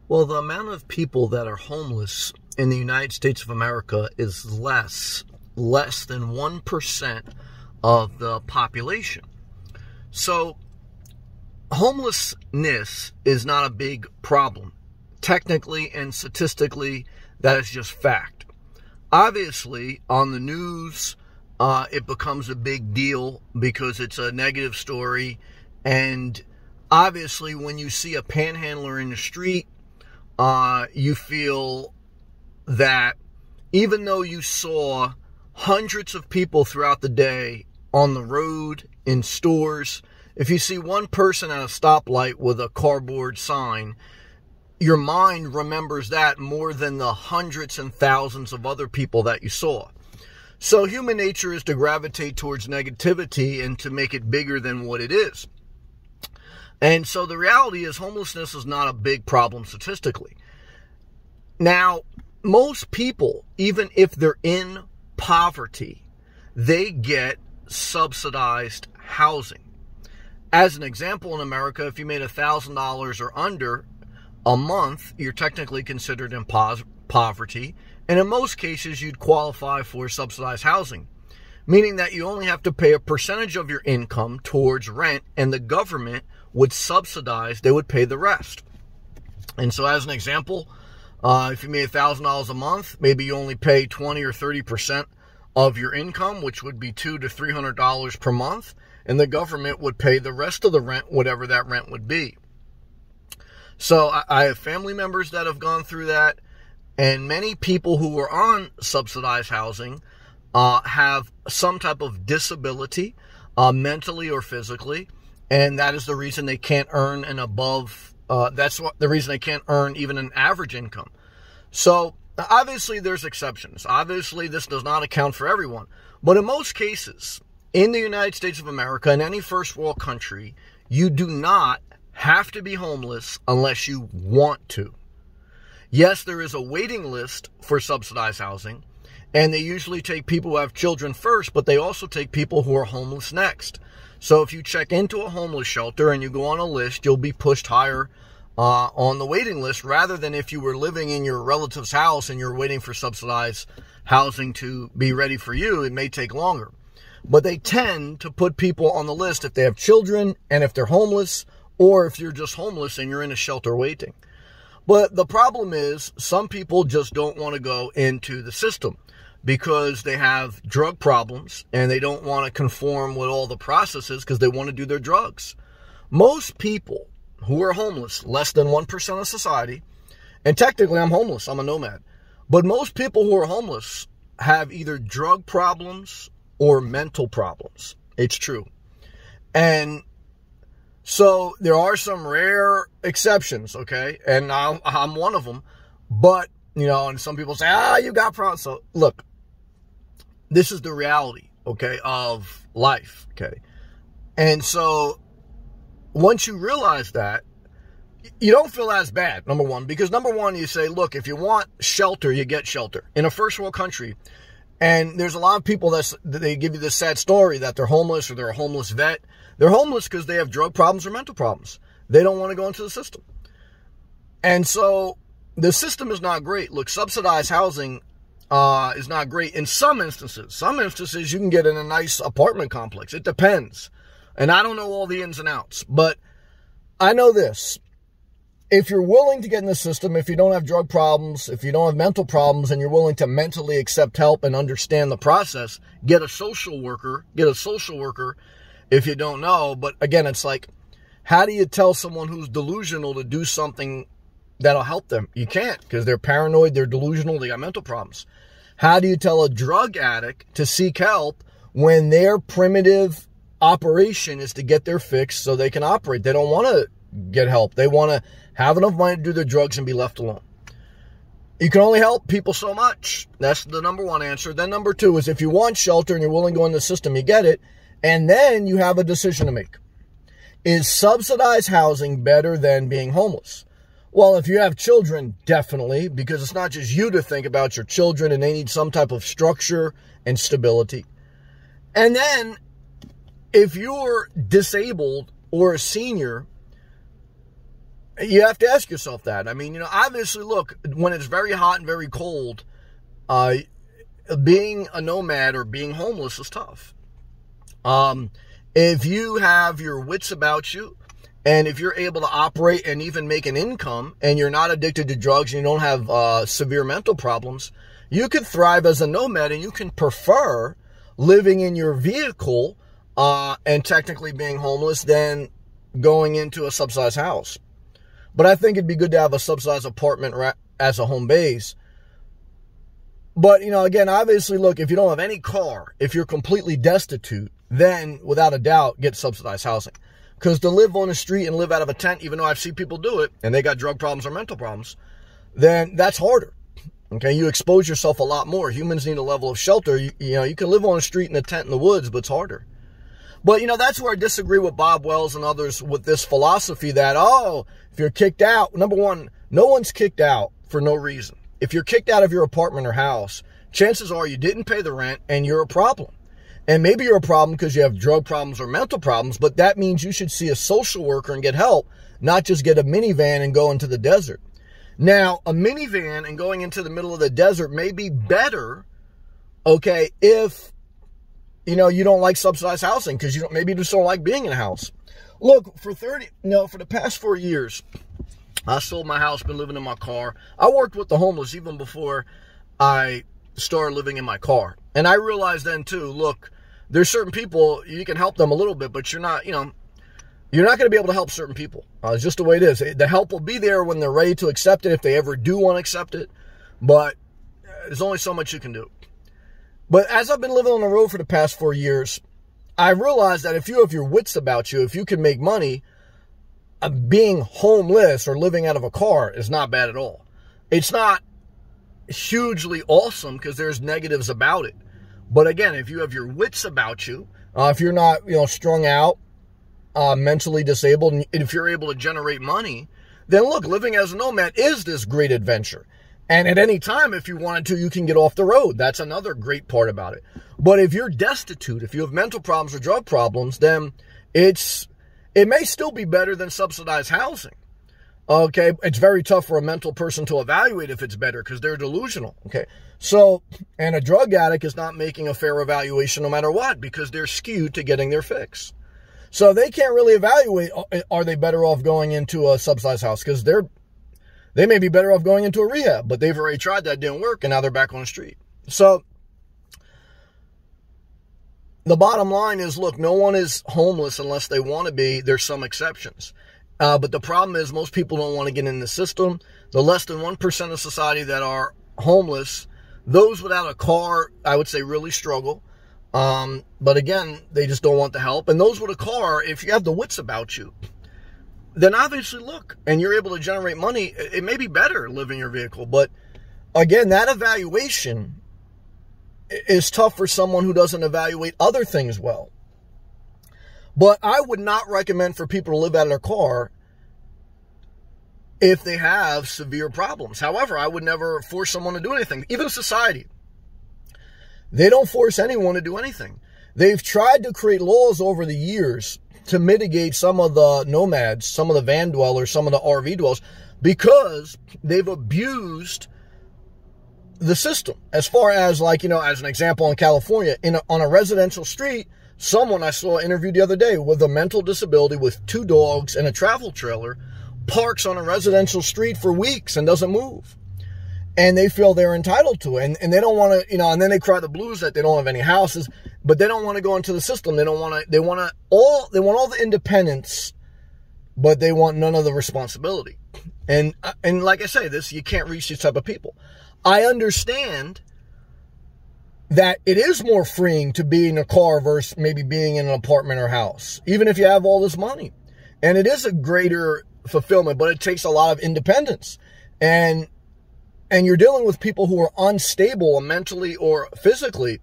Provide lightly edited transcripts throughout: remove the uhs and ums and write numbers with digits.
Well, the amount of people that are homeless in the United States of America is less than 1% of the population. So, homelessness is not a big problem. Technically and statistically, that is just fact. Obviously, on the news, it becomes a big deal because it's a negative story. And obviously, when you see a panhandler in the street, you feel that even though you saw hundreds of people throughout the day on the road, in stores, if you see one person at a stoplight with a cardboard sign, your mind remembers that more than the hundreds and thousands of other people that you saw. So human nature is to gravitate towards negativity and to make it bigger than what it is. And so the reality is homelessness is not a big problem statistically. Now, most people, even if they're in poverty, they get subsidized housing. As an example, in America, if you made $1,000 or under a month, you're technically considered in poverty. And in most cases, you'd qualify for subsidized housing, meaning that you only have to pay a percentage of your income towards rent, and the government would subsidize, they would pay the rest. And so as an example, if you made $1,000 a month, maybe you only pay 20 or 30% of your income, which would be $200 to $300 per month, and the government would pay the rest of the rent, whatever that rent would be. So I have family members that have gone through that, and many people who are on subsidized housing have some type of disability, mentally or physically, and that is the reason they can't earn an above, the reason they can't earn even an average income. So obviously there's exceptions. Obviously this does not account for everyone. But in most cases, in the United States of America, in any first world country, you do not have to be homeless unless you want to. Yes, there is a waiting list for subsidized housing, and they usually take people who have children first, but they also take people who are homeless next. So if you check into a homeless shelter and you go on a list, you'll be pushed higher on the waiting list, rather than if you were living in your relative's house and you're waiting for subsidized housing to be ready for you. It may take longer. But they tend to put people on the list if they have children and if they're homeless, or if you're just homeless and you're in a shelter waiting. But the problem is some people just don't want to go into the system because they have drug problems and they don't want to conform with all the processes because they want to do their drugs. Most people who are homeless, less than 1% of society, and technically I'm homeless, I'm a nomad, but most people who are homeless have either drug problems or mental problems. It's true. And so there are some rare exceptions, okay? And I'm one of them. But, you know, and some people say, you got problems. So look, this is the reality, okay, of life, okay? And so once you realize that, you don't feel as bad, number one, because number one, you say, look, if you want shelter, you get shelter. In a first world country, and there's a lot of people that they give you this sad story that they're homeless or they're a homeless vet. They're homeless because they have drug problems or mental problems. They don't want to go into the system. And so the system is not great. Look, subsidized housing is not great in some instances. Some instances you can get in a nice apartment complex. It depends. And I don't know all the ins and outs, but I know this. If you're willing to get in the system, if you don't have drug problems, if you don't have mental problems, and you're willing to mentally accept help and understand the process, get a social worker. If you don't know. But again, it's like, how do you tell someone who's delusional to do something that'll help them? You can't, because they're paranoid, they're delusional, they got mental problems. How do you tell a drug addict to seek help when their primitive operation is to get their fix so they can operate? They don't want to get help. They want to have enough money to do their drugs and be left alone. You can only help people so much. That's the number one answer. Then number two is if you want shelter and you're willing to go in the system, you get it. And then you have a decision to make. Is subsidized housing better than being homeless? Well, if you have children, definitely, because it's not just you to think about your children and they need some type of structure and stability. And then if you're disabled or a senior, You have to ask yourself that. I mean, obviously, look, when it's very hot and very cold, being a nomad or being homeless is tough. If you have your wits about you, and if you're able to operate and even make an income, and you're not addicted to drugs, and you don't have severe mental problems, you can thrive as a nomad, and you can prefer living in your vehicle and technically being homeless than going into a subsidized house. But I think it'd be good to have a subsidized apartment as a home base. But, again, obviously, look, if you don't have any car, if you're completely destitute, then without a doubt, get subsidized housing. Because to live on the street and live out of a tent, even though I've seen people do it, and they got drug problems or mental problems, then that's harder. Okay, you expose yourself a lot more. Humans need a level of shelter. You can live on the street in a tent in the woods, but it's harder. But, that's where I disagree with Bob Wells and others with this philosophy that, if you're kicked out, number one, no one's kicked out for no reason. If you're kicked out of your apartment or house, chances are you didn't pay the rent and you're a problem. And maybe you're a problem because you have drug problems or mental problems, but that means you should see a social worker and get help, not just get a minivan and go into the desert. Now, a minivan and going into the middle of the desert may be better, okay, if you don't like subsidized housing because maybe you just don't like being in a house. Look, for the past 4 years, I sold my house, been living in my car. I worked with the homeless even before I started living in my car. And I realized then too, look, there's certain people, you can help them a little bit, but you're not going to be able to help certain people. It's just the way it is. The help will be there when they're ready to accept it, if they ever do want to accept it. But there's only so much you can do. But as I've been living on the road for the past 4 years, I realized that if you have your wits about you, if you can make money, being homeless or living out of a car is not bad at all. It's not hugely awesome because there's negatives about it. But again, if you have your wits about you, if you're not, strung out, mentally disabled, and if you're able to generate money, then look, living as a nomad is this great adventure. And at any time, if you wanted to, you can get off the road. That's another great part about it. But if you're destitute, if you have mental problems or drug problems, then it may still be better than subsidized housing. Okay, it's very tough for a mental person to evaluate if it's better because they're delusional. Okay, so, and a drug addict is not making a fair evaluation no matter what because they're skewed to getting their fix. So they can't really evaluate, are they better off going into a subsidized house? Because they may be better off going into a rehab, but they've already tried that, didn't work, and now they're back on the street. So the bottom line is, look, no one is homeless unless they want to be. There's some exceptions. But the problem is most people don't want to get in the system. The less than 1% of society that are homeless, those without a car, I would say really struggle. But again, they just don't want the help. And those with a car, if you have the wits about you, then obviously look, and you're able to generate money, it may be better living your vehicle. But again, that evaluation is tough for someone who doesn't evaluate other things well. But I would not recommend for people to live out of their car if they have severe problems. However, I would never force someone to do anything. Even society, they don't force anyone to do anything. They've tried to create laws over the years to mitigate some of the nomads, some of the van dwellers, some of the RV dwellers, because they've abused the system. As far as, like, as an example, in California, on a residential street, someone I saw interviewed the other day with a mental disability with 2 dogs and a travel trailer parks on a residential street for weeks and doesn't move. And they feel they're entitled to it. And they don't want to, and then they cry the blues that they don't have any houses, but they don't want to go into the system. They want all the independence, but they want none of the responsibility. And like I say, you can't reach these type of people. I understand that it is more freeing to be in a car versus maybe being in an apartment or house, even if you have all this money. And it is a greater fulfillment, but it takes a lot of independence. And you're dealing with people who are unstable mentally or physically.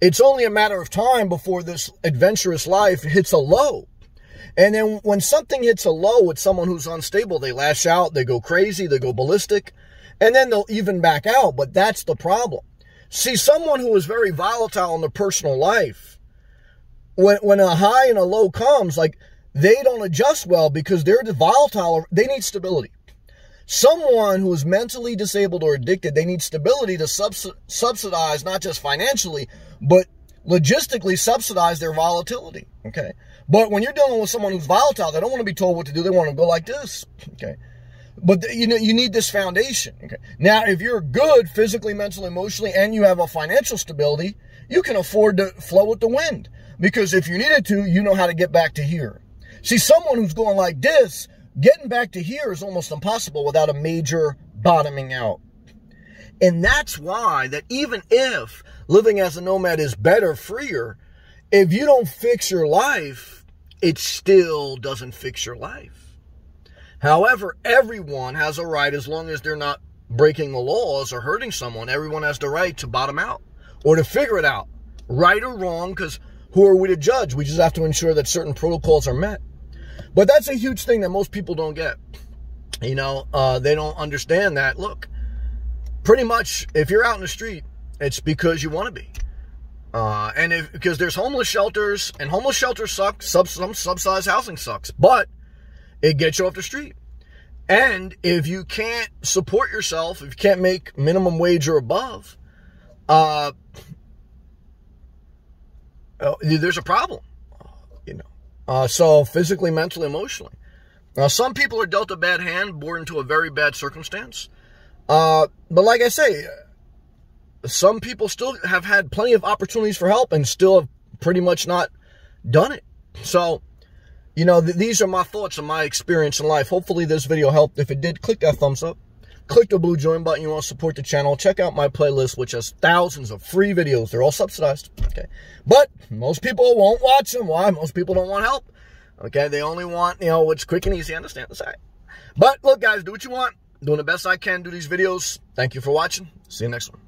It's only a matter of time before this adventurous life hits a low. And then when something hits a low with someone who's unstable, they lash out, they go crazy, they go ballistic, and then they'll even back out. But that's the problem. See, someone who is very volatile in their personal life, when a high and a low comes, like, they don't adjust well because they're volatile. They need stability. Someone who is mentally disabled or addicted, they need stability to subsidize, not just financially, but logistically subsidize their volatility, okay? But when you're dealing with someone who's volatile, they don't want to be told what to do. They want to go like this, okay? But you need this foundation, okay? Now, if you're good physically, mentally, emotionally, and you have a financial stability, you can afford to flow with the wind. Because if you needed to, you know how to get back to here. See, someone who's going like this, getting back to here is almost impossible without a major bottoming out. And that's why that even if living as a nomad is better, freer, if you don't fix your life, it still doesn't fix your life. However, everyone has a right, as long as they're not breaking the laws or hurting someone, everyone has the right to bottom out or to figure it out, right or wrong, because who are we to judge? We just have to ensure that certain protocols are met. But that's a huge thing that most people don't get. You know, they don't understand that, look, pretty much if you're out in the street, it's because you want to be. And because there's homeless shelters, and homeless shelters suck, some subsidized housing sucks, but it gets you off the street. And if you can't support yourself, if you can't make minimum wage or above, there's a problem, you know. So physically, mentally, emotionally. Now, some people are dealt a bad hand, born into a very bad circumstance. But like I say, some people still have had plenty of opportunities for help and still have pretty much not done it. So, you know, these are my thoughts and my experience in life. Hopefully this video helped. If it did, click that thumbs up. Click the blue join button. You want to support the channel. Check out my playlist, which has thousands of free videos. They're all subsidized. Okay. But most people won't watch them. Why? Most people don't want help. Okay. They only want, you know, what's quick and easy. I understand the side. But look, guys, do what you want. Doing the best I can. Do these videos. Thank you for watching. See you next one.